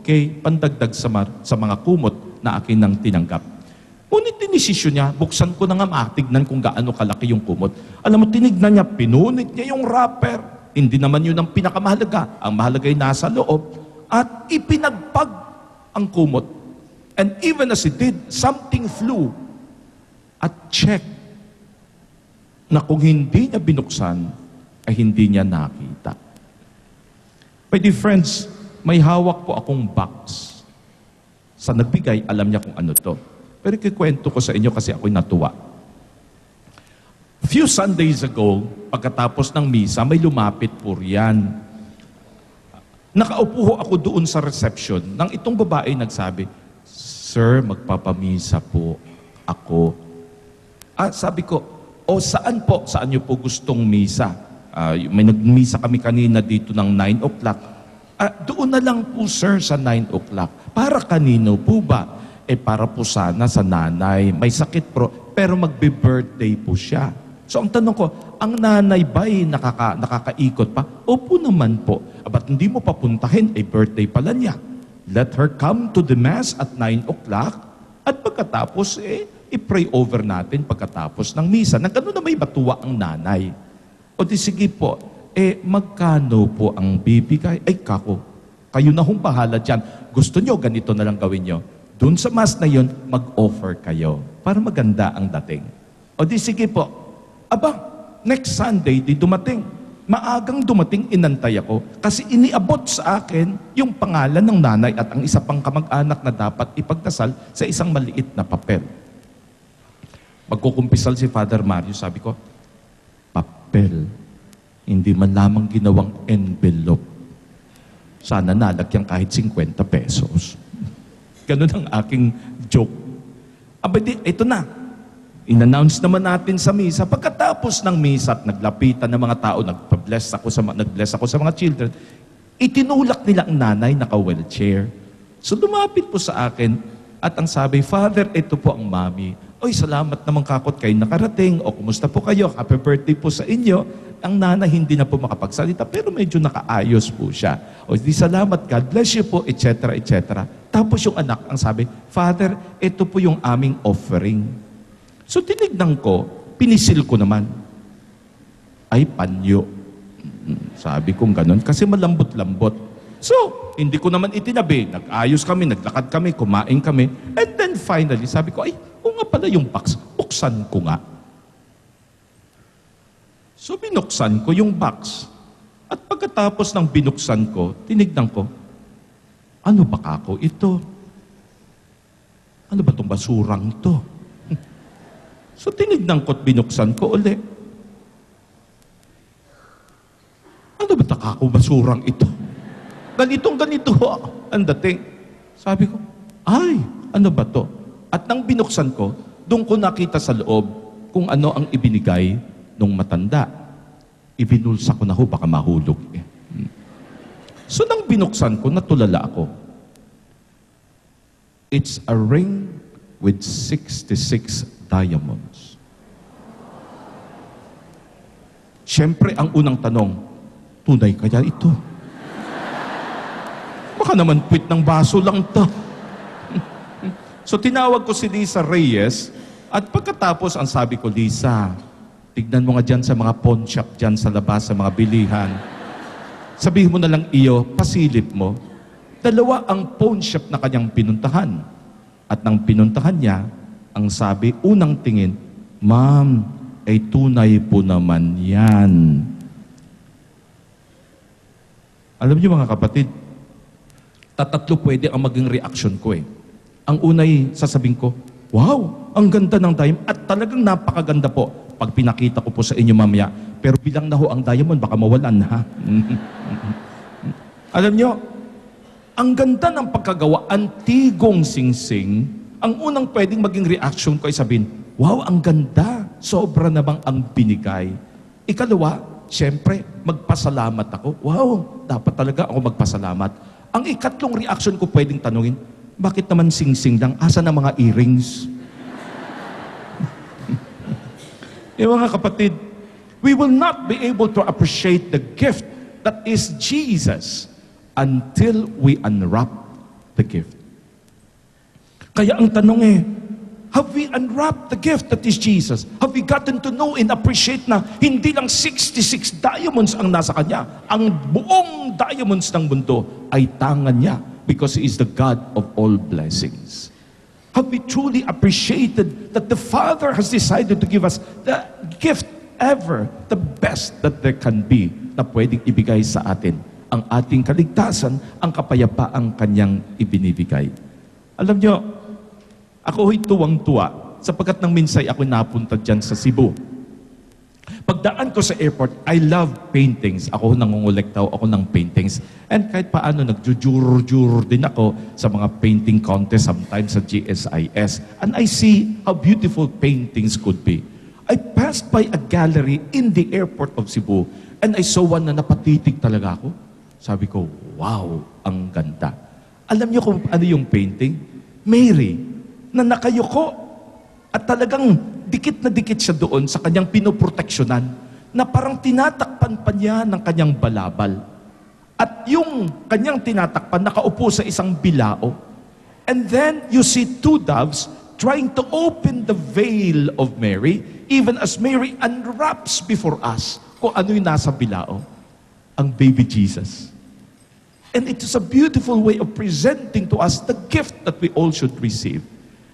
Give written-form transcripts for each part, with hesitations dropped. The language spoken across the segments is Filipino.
4K pandagdag sa mga kumot na akin nang tinanggap. Ngunit dinesisyon niya, buksan ko na nga matignan kung gaano kalaki yung kumot. Alam mo, tinignan niya, pinunit niya yung wrapper. Hindi naman yun ang pinakamahalaga. Ang mahalaga ay nasa loob. At ipinagpag ang kumot. And even as he did, something flew. At check na kung hindi niya binuksan, ay hindi niya nakita. My dear friends, may hawak po akong box. Sa nagbigay, alam niya kung ano to. Pero ikikwento ko sa inyo kasi ako'y natuwa. A few Sundays ago, pagkatapos ng misa, may lumapit po riyan. Nakaupo ako doon sa reception nang itong babae nagsabi, "Sir, magpapamisa po ako." Sabi ko, saan po? Saan niyo po gustong misa? May nagmisa kami kanina dito ng 9 o'clock. Doon na lang po, sir, sa 9 o'clock. Para kanino po ba? Para po sana sa nanay. May sakit pero magbe-birthday po siya. So ang tanong ko, ang nanay ba'y nakakaikot pa? Opo naman po. Ba't hindi mo papuntahin? Birthday pala niya. Let her come to the mass at 9 o'clock at pagkatapos, i-pray over natin pagkatapos ng misa. Na gano'n na may matuwa ang nanay. O di sige po, magkano po ang bibigay? Kako, kayo na hong bahala dyan. Gusto nyo, ganito na lang gawin nyo. Doon sa mass na yun, mag-offer kayo para maganda ang dating. O di sige po, next Sunday, di dumating. Maagang dumating, inantay ako kasi iniabot sa akin yung pangalan ng nanay at ang isa pang kamag-anak na dapat ipagdasal sa isang maliit na papel. Magkukumpisal si Father Mario, sabi ko, papel, hindi man lamang ginawang envelope. Sana nalagyan kahit 50 pesos. Ganun ang aking joke. Ito na. In-announce naman natin sa misa. Pagkatapos ng misa at naglapitan ng mga tao, nag-bless ako sa mga children, itinulak nila ang nanay naka-wheelchair. So lumapit po sa akin at ang sabi, "Father, ito po ang mami." "Oy, salamat naman kakot kayo nakarating. O, kumusta po kayo? Happy birthday po sa inyo." Ang nanay hindi na po makapagsalita, pero medyo nakaayos po siya. "O, di salamat, God bless you po," etc., etc. Tapos yung anak ang sabi, "Father, ito po yung aming offering." So tinignan ko, pinisil ko naman. Panyo. Sabi kong ganun, kasi malambot-lambot. So, hindi ko naman itinabi. Nag-ayos kami, naglakad kami, kumain kami. And then finally, sabi ko, nga pala yung box, buksan ko nga. So binuksan ko yung box. At pagkatapos ng binuksan ko, tinignan ko, ano ba kako ito? Ano ba itong basurang to? So tinignan ko at binuksan ko uli. Ano ba kako basurang ito? Ganito ang dating. Sabi ko, ano ba to? At nang binuksan ko, doon ko nakita sa loob kung ano ang ibinigay nung matanda. Ibinulsa ko na baka mahulog. So nang binuksan ko, natulala ako. It's a ring with 66 diamonds. Siyempre, ang unang tanong, tunay kaya ito? Baka naman puwit ng baso lang to. So tinawag ko si Lisa Reyes at pagkatapos ang sabi ko, "Lisa, tignan mo nga dyan sa mga pawn shop dyan sa labas, sa mga bilihan. Sabihin mo na lang pasilip mo." Dalawa ang pawn shop na kanyang pinuntahan. At nang pinuntahan niya, ang sabi, unang tingin, "Ma'am, tunay po naman yan." Alam niyo mga kapatid, tatlo pwede ang maging reaction ko Ang unay, sasabihin ko, "Wow, ang ganda ng diamond." At talagang napakaganda po. Pag pinakita ko po sa inyo mamaya, pero bilang na ang diamond, baka mawalan ha. Alam nyo, ang ganda ng pagkagawa, antigong singsing, ang unang pwedeng maging reaction ko ay sabihin, "Wow, ang ganda. Sobra na bang ang binigay?" Ikalawa, siyempre, magpasalamat ako. "Wow, dapat talaga ako magpasalamat." Ang ikatlong reaction ko pwedeng tanungin, "Bakit naman singsing lang? Asa na mga earrings?" Mga kapatid, we will not be able to appreciate the gift that is Jesus until we unwrap the gift. Kaya ang tanong have we unwrapped the gift that is Jesus? Have we gotten to know and appreciate na hindi lang 66 diamonds ang nasa Kanya, ang buong diamonds ng mundo ay tangan niya because He is the God of all blessings? Have we truly appreciated that the Father has decided to give us the gift ever, the best that there can be na pwedeng ibigay sa atin? Ang ating kaligtasan, ang kapayapaang Kanyang ibinibigay. Alam nyo, ako ho'y tuwang-tuwa sapagkat nang minsay ako napunta dyan sa Cebu. Pagdaan ko sa airport, I love paintings. Ako nangungulektaw ako ng paintings. And kahit paano, nagjujur-jur din ako sa mga painting contest sometimes sa GSIS. And I see how beautiful paintings could be. I passed by a gallery in the airport of Cebu and I saw one na napatitig talaga ako. Sabi ko, wow, ang ganda. Alam niyo kung ano yung painting? Mary, na nakayuko at talagang dikit na dikit siya doon sa kanyang pinoproteksyonan na parang tinatakpan pa niya ng kanyang balabal. At yung kanyang tinatakpan, nakaupo sa isang bilao. And then you see two doves trying to open the veil of Mary, even as Mary unwraps before us kung ano yung nasa bilao. Ang baby Jesus. And it is a beautiful way of presenting to us the gift that we all should receive.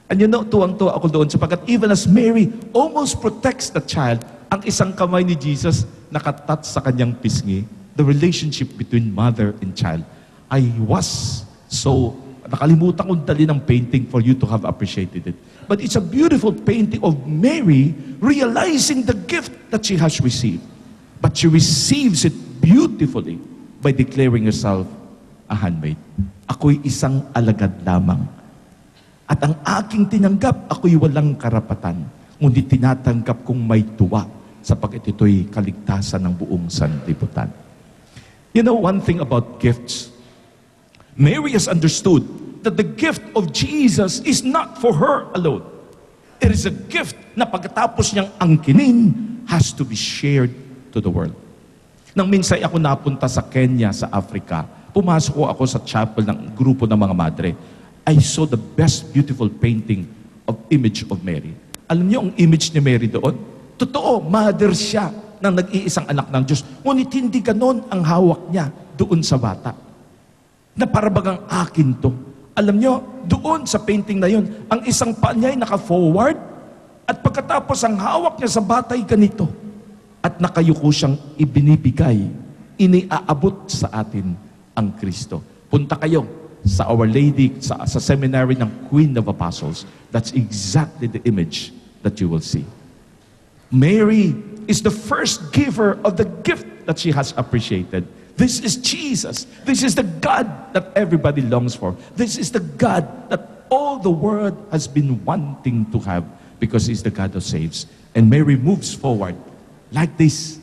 And you know, tuwang-tuwa ako doon sapagkat even as Mary almost protects the child, ang isang kamay ni Jesus nakatat sa kanyang pisngi, the relationship between mother and child. I was so, nakalimutan kong dali ng painting for you to have appreciated it. But it's a beautiful painting of Mary realizing the gift that she has received. But she receives it beautifully by declaring herself a handmaid. Ako'y isang alagad lamang. At ang aking tinanggap, ako'y walang karapatan. Ngunit tinatanggap kong may tuwa sapagkat ito'y kaligtasan ng buong sanlibutan. You know one thing about gifts? Mary has understood that the gift of Jesus is not for her alone. It is a gift na pagkatapos niyang angkinin has to be shared to the world. Nang minsay ako napunta sa Kenya, sa Africa, pumasok ako sa chapel ng grupo ng mga madre. I saw the best beautiful painting of image of Mary. Alam niyo ang image ni Mary doon? Totoo, mother siya ng nag-iisang anak ng Diyos. Ngunit hindi ganon ang hawak niya doon sa bata. Na parabagang akin to. Alam niyo, doon sa painting na yun, ang isang paa niya ay naka-forward at pagkatapos ang hawak niya sa bata ay ganito. At nakayuko siyang ibinibigay, iniaabot sa atin ang Kristo. Punta kayo sa Our Lady, sa seminary ng Queen of Apostles. That's exactly the image that you will see. Mary is the first giver of the gift that she has appreciated. This is Jesus. This is the God that everybody longs for. This is the God that all the world has been wanting to have because He's the God who saves. And Mary moves forward like this,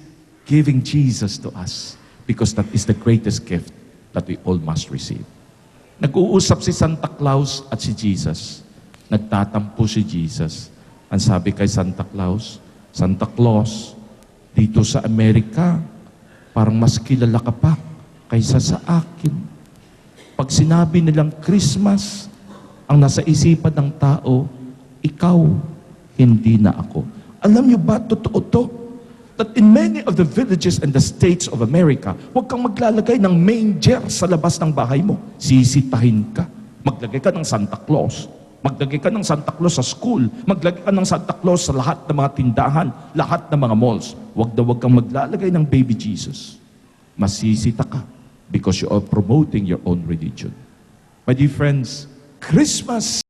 giving Jesus to us because that is the greatest gift that we all must receive. Nag-uusap si Santa Claus at si Jesus. Nagtatampo si Jesus. Ang sabi kay Santa Claus, Santa Claus, dito sa Amerika, parang mas kilala ka pa kaysa sa akin. Pag sinabi nilang Christmas, ang nasa isipan ng tao, ikaw, hindi na ako. Alam niyo ba, totoo to? That in many of the villages and the states of America, huwag kang maglalagay ng manger sa labas ng bahay mo. Sisitahin ka. Maglagay ka ng Santa Claus. Maglagay ka ng Santa Claus sa school. Maglagay ka ng Santa Claus sa lahat ng mga tindahan, lahat ng mga malls. Huwag kang maglalagay ng baby Jesus. Masisita ka because you are promoting your own religion. My dear friends, Christmas